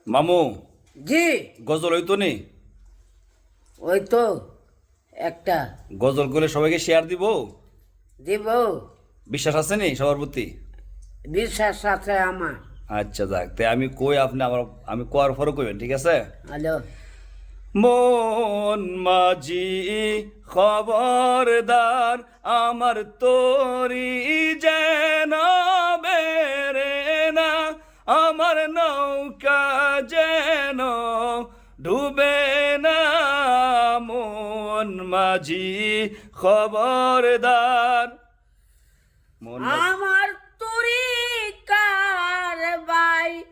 মামু জি গজল হইতো নি? ওই তো একটা গজল করলে সবাইকে শেয়ার দিব? দিব। বিশ্বাস আছে নি সবার প্রতি? বিশ্বাস আছে আমার। আচ্ছা যাক, তাই আমি কই, আপনি আমার আমি কোয়ার পরে কইবেন, ঠিক আছে? হ্যালো। মন মাঝি খবরদার, আমার তোরি যেন বেরে না, আমার নৌকা যেন ডুবে না। মন মাঝি খবরদার। মন মাঝি আমার তরিকার বাই